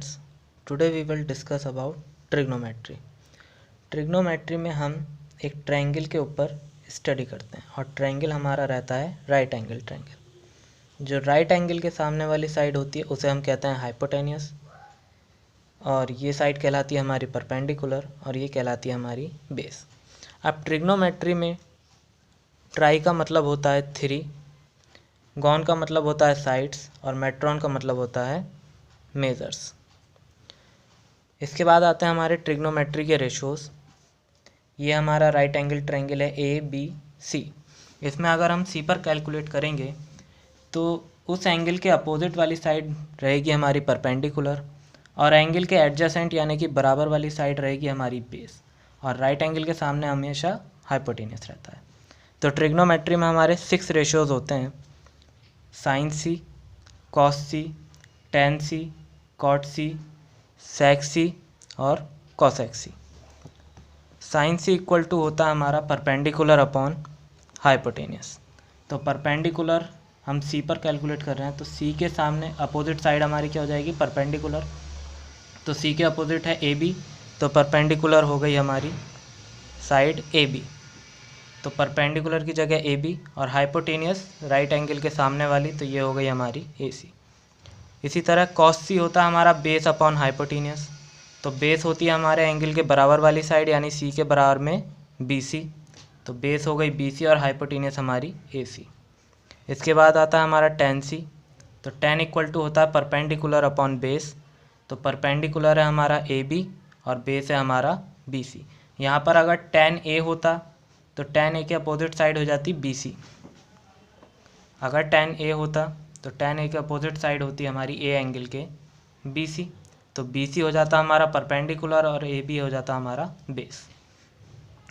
students, today we will discuss about trigonometry. Trigonometry में हम एक ट्रायंगल के ऊपर स्टडी करते हैं और ट्रायंगल हमारा रहता है राइट एंगल ट्रायंगल। जो राइट एंगल के सामने वाली साइड होती है उसे हम कहते हैं हाइपोटेनियस, और ये साइड कहलाती है हमारी परपेंडिकुलर और ये कहलाती है हमारी बेस। अब ट्रिग्नोमेट्री में ट्राई का मतलब होता है थ्री, गॉन का मतलब होता है साइड्स और मेट्रॉन का मतलब होता है मेजर्स। इसके बाद आते हैं हमारे ट्रिग्नोमेट्री के रेशोज़। ये हमारा राइट एंगल ट्रायंगल है ए बी सी। इसमें अगर हम सी पर कैलकुलेट करेंगे तो उस एंगल के अपोजिट वाली साइड रहेगी हमारी परपेंडिकुलर और एंगल के एडजेसेंट यानी कि बराबर वाली साइड रहेगी हमारी बेस, और राइट एंगल के सामने हमेशा हाइपोटेनियस रहता है। तो ट्रिग्नोमेट्री में हमारे 6 रेशोज़ होते हैं: sine C, cos C, tan C, cot C, sec C और cosec C. Sine C equal to होता है हमारा परपेंडिकुलर अपॉन हाइपोटेनियस। तो परपेंडिकुलर हम सी पर कैलकुलेट कर रहे हैं तो सी के सामने अपोजिट साइड हमारी क्या हो जाएगी, परपेंडिकुलर। तो सी के अपोजिट है ए बी, तो परपेंडिकुलर हो गई हमारी साइड ए बी। तो परपेंडिकुलर की जगह ए बी और हाइपोटेनियस राइट एंगल के सामने वाली, तो ये हो गई हमारी ए सी। इसी तरह कॉस सी होता है हमारा बेस अपॉन हाइपोटेनियस। तो बेस होती है हमारे एंगल के बराबर वाली साइड यानी सी के बराबर में बी सी, तो बेस हो गई बी सी और हाइपोटेनियस हमारी ए सी। इसके बाद आता है हमारा टेन सी। तो टेन इक्वल टू होता है परपेंडिकुलर अपॉन बेस। तो परपेंडिकुलर है हमारा ए बी और बेस है हमारा बी सी। यहाँ पर अगर टेन ए होता तो टेन ए के अपोजिट साइड हो जाती बी सी। अगर टेन ए होता तो टेन ए के अपोजिट साइड होती हमारी ए एंगल के बी सी। तो बी सी हो जाता हमारा परपेंडिकुलर और ए बी हो जाता हमारा बेस।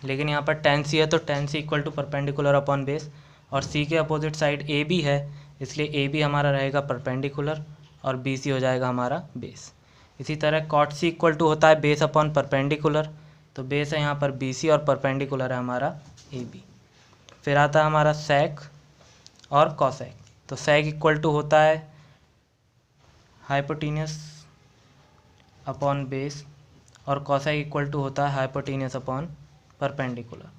लेकिन यहाँ पर टेन सी है तो tan C equal to perpendicular upon base, और सी के अपोजिट साइड ए बी है इसलिए ए बी हमारा रहेगा परपेंडिकुलर और बी सी हो जाएगा हमारा बेस। इसी तरह कॉट सी इक्वल टू होता है बेस अपॉन परपेंडिकुलर। तो बेस है यहाँ पर बी सी और परपेंडिकुलर है हमारा ए बी। फिर आता है हमारा सेक और कॉसेक। तो सेक इक्वल टू होता है हाइपोटेनियस अपॉन बेस और कॉसेक इक्वल टू होता है हाइपोटेनियस अपॉन परपेंडिकुलर।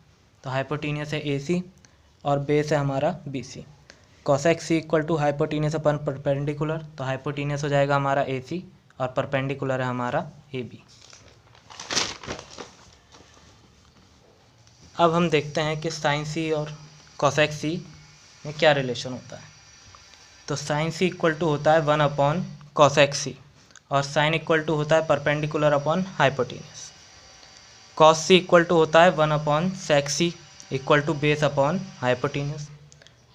तो हाइपोटेनियस है ए सी और बेस है हमारा B C. Cosec C equal to hypotenuse upon perpendicular, तो हाइपोटेनियस हो जाएगा हमारा ए सी और परपेंडिकुलर है हमारा ए बी। अब हम देखते हैं कि साइन सी और कॉसेक सी में क्या रिलेशन होता है। तो साइन सी इक्वल टू होता है 1 अपॉन कॉसेक सी और साइन इक्वल टू होता है perpendicular upon hypotenuse. Cos C equal to होता है 1 upon sec C equal to base upon hypotenuse.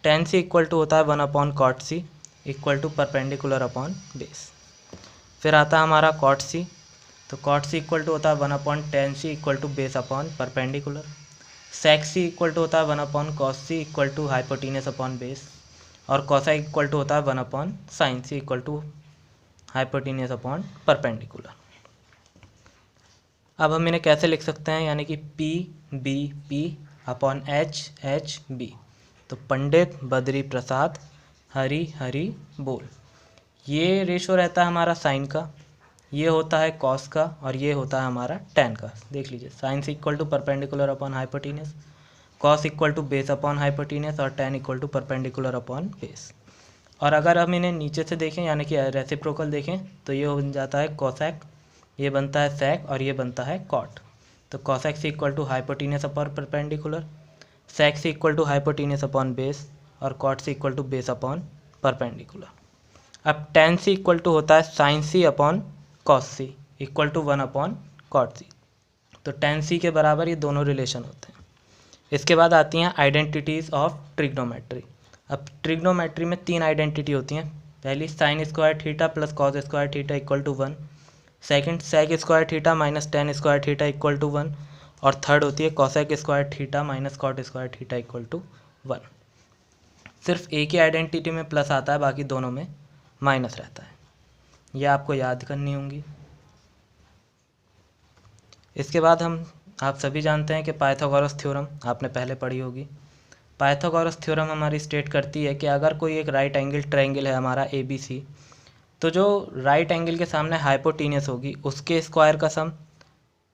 Tan C equal to होता है 1 upon cot C equal to perpendicular upon base. फिर आता है हमारा कॉट सी। तो कॉट सी इक्वल टू होता है 1 upon tan C equal to base upon perpendicular. Sec C equal to होता है 1 upon cos C equal to hypotenuse upon base, और कॉसेक इक्वल टू होता है 1 upon sine C equal to hypotenuse upon perpendicular. अब हम इन्हें कैसे लिख सकते हैं, यानी कि P B P upon H H B. तो पंडित बद्री प्रसाद हरी हरी बोल। ये रेशो रहता है हमारा साइन का, ये होता है कॉस का और ये होता है हमारा टेन का। देख लीजिए, साइन से equal to perpendicular upon hypotenuse, cos equal to base upon hypotenuse और tan equal to perpendicular upon base. और अगर हम इन्हें नीचे से देखें यानी कि रेसिप्रोकल देखें तो ये बन जाता है कॉसेक, ये बनता है सेक और ये बनता है कॉट। तो कॉसेक से equal to hypotenuse upon perpendicular, sec से equal to hypotenuse upon base और कॉट से equal to base upon perpendicular. अब टेन सी इक्वल टू होता है sine C upon cos C equal to 1 upon cot C. तो tan सी के बराबर ये दोनों रिलेशन होते हैं। इसके बाद आती हैं आइडेंटिटीज़ ऑफ ट्रिग्नोमेट्री। अब ट्रिग्नोमेट्री में 3 आइडेंटिटी होती हैं। पहली sine square theta plus cos square theta equal to 1, second sec square theta minus tan square theta equal to 1, और थर्ड होती है cosec square theta minus cot square theta equal to 1। सिर्फ एक ही identity में plus आता है, बाकी दोनों में माइनस रहता है। यह आपको याद करनी होंगी। इसके बाद आप सभी जानते हैं कि पाइथागोरस थ्योरम आपने पहले पढ़ी होगी। पाइथागोरस थ्योरम हमारी स्टेट करती है कि अगर कोई एक राइट एंगल ट्रायंगल है हमारा ए बी सी, तो जो राइट एंगल के सामने हाइपोटीनियस होगी उसके स्क्वायर का सम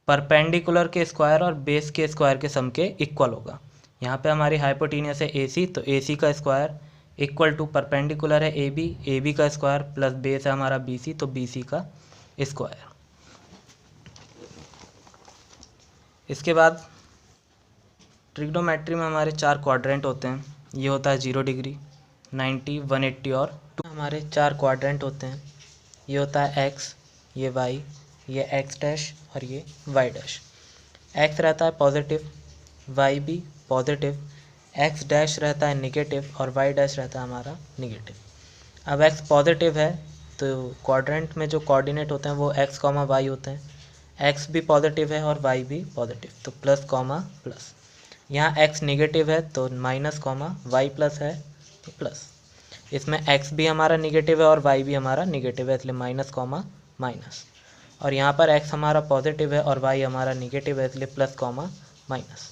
परपेंडिकुलर के स्क्वायर और बेस के स्क्वायर के सम के इक्वल होगा। यहाँ पे हमारी हाइपोटीनियस है AC, तो AC का स्क्वायर इक्वल टू परपेंडिकुलर है AB का स्क्वायर प्लस बेस है हमारा BC, तो BC का स्क्वायर। इसके बाद ट्रिग्नोमेट्री में हमारे 4 क्वाड्रेंट होते हैं। ये होता है 0 डिग्री, 90, 180 और 2। हमारे 4 क्वाड्रेंट होते हैं। ये होता है x, ये y, ये x डैश और ये y डैश। x रहता है पॉजिटिव, y भी पॉजिटिव, x डैश रहता है निगेटिव और y डैश रहता है हमारा निगेटिव। अब x पॉजिटिव है तो क्वाड्रेंट में जो कोऑर्डिनेट होते हैं वो x, y होते हैं। x भी पॉजिटिव है और y भी पॉजिटिव, तो प्लस, प्लस। यहाँ x नेगेटिव है तो माइनस, y प्लस है तो प्लस। इसमें x भी हमारा निगेटिव है और y भी हमारा निगेटिव है, इसलिए माइनस, माइनस। और यहाँ पर x हमारा पॉजिटिव है और y हमारा निगेटिव है, इसलिए प्लस, माइनस।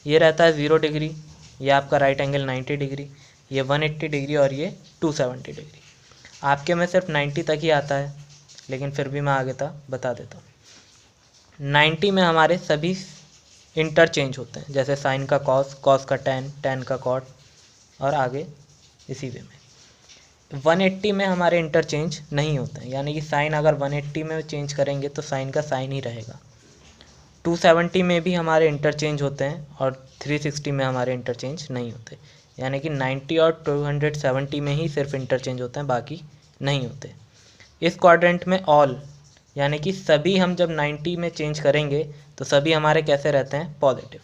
ये रहता है 0 डिग्री, ये आपका राइट एंगल 90 डिग्री, ये 180 डिग्री और ये 270 डिग्री। आपके में सिर्फ 90 तक ही आता है, लेकिन फिर भी मैं आगे तक बता देता हूँ। 90 में हमारे सभी इंटरचेंज होते हैं, जैसे साइन का कॉस, कॉस का टैन, टैन का कॉट और आगे इसी वे में। 180 में हमारे इंटरचेंज नहीं होते हैं, यानी कि साइन अगर 180 में चेंज करेंगे तो साइन का साइन ही रहेगा। 270 में भी हमारे इंटरचेंज होते हैं और 360 में हमारे इंटरचेंज नहीं होते, यानी कि 90 और 270 में ही सिर्फ इंटरचेंज होते हैं, बाकी नहीं होते। इस क्वाड्रेंट में ऑल, यानी कि सभी हम जब 90 में चेंज करेंगे तो सभी हमारे कैसे रहते हैं, पॉजिटिव।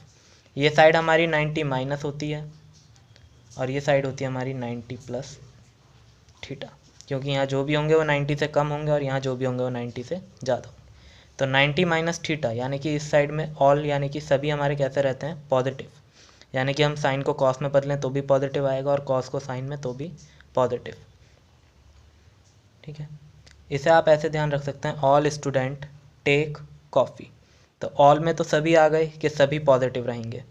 ये साइड हमारी 90 माइनस होती है और ये साइड होती है हमारी 90 प्लस थीटा, क्योंकि यहाँ जो भी होंगे वो 90 से कम होंगे और यहाँ जो भी होंगे वो 90 से ज़्यादा होंगे। तो 90 माइनस थीटा, यानी कि इस साइड में ऑल, यानी कि सभी हमारे कैसे रहते हैं, पॉजिटिव। यानी कि हम साइन को कॉस में बदलें तो भी पॉजिटिव आएगा और कॉस को साइन में तो भी पॉजिटिव। ठीक है, इसे आप ऐसे ध्यान रख सकते हैं, ऑल स्टूडेंट टेक कॉफ़ी। तो ऑल में तो सभी आ गए कि सभी पॉजिटिव रहेंगे।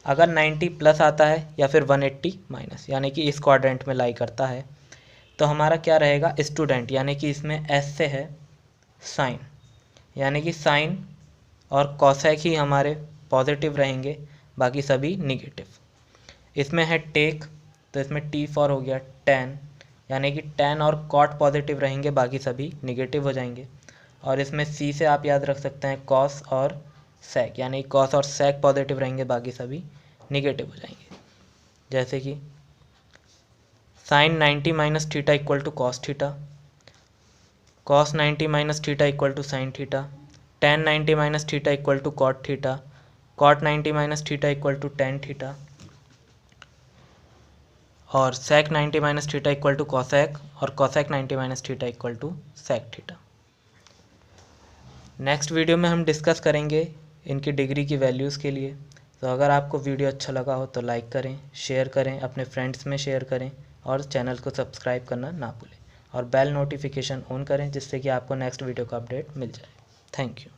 अगर 90 प्लस आता है या फिर 180 माइनस, यानी कि इस क्वाड्रेंट में लाई करता है, तो हमारा क्या रहेगा, स्टूडेंट, यानी कि इसमें एस से है साइन, यानी कि साइन और कॉसेक ही हमारे पॉजिटिव रहेंगे, बाकी सभी निगेटिव। इसमें है टेक, तो इसमें टी फॉर हो गया टैन, यानी कि टैन और कॉट पॉजिटिव रहेंगे, बाकी सभी निगेटिव हो जाएंगे। और इसमें सी से आप याद रख सकते हैं कॉस और सेक, यानी कॉस और सेक पॉजिटिव रहेंगे, बाकी सभी निगेटिव हो जाएंगे। जैसे कि sine 90 minus theta equal to cos theta, cos 90 minus theta equal to sine theta, tan 90 minus theta equal to cot theta, cot 90 minus theta equal to tan theta, और sec 90 minus theta equal to cosec, और cosec 90 minus theta equal to sec theta. Next video में हम discuss करेंगे इनकी degree की values के लिए। तो अगर आपको वीडियो अच्छा लगा हो तो लाइक करें, शेयर करें, अपने फ्रेंड्स में शेयर करें और चैनल को सब्सक्राइब करना ना भूलें और बेल नोटिफिकेशन ऑन करें, जिससे कि आपको नेक्स्ट वीडियो का अपडेट मिल जाए। Thank you.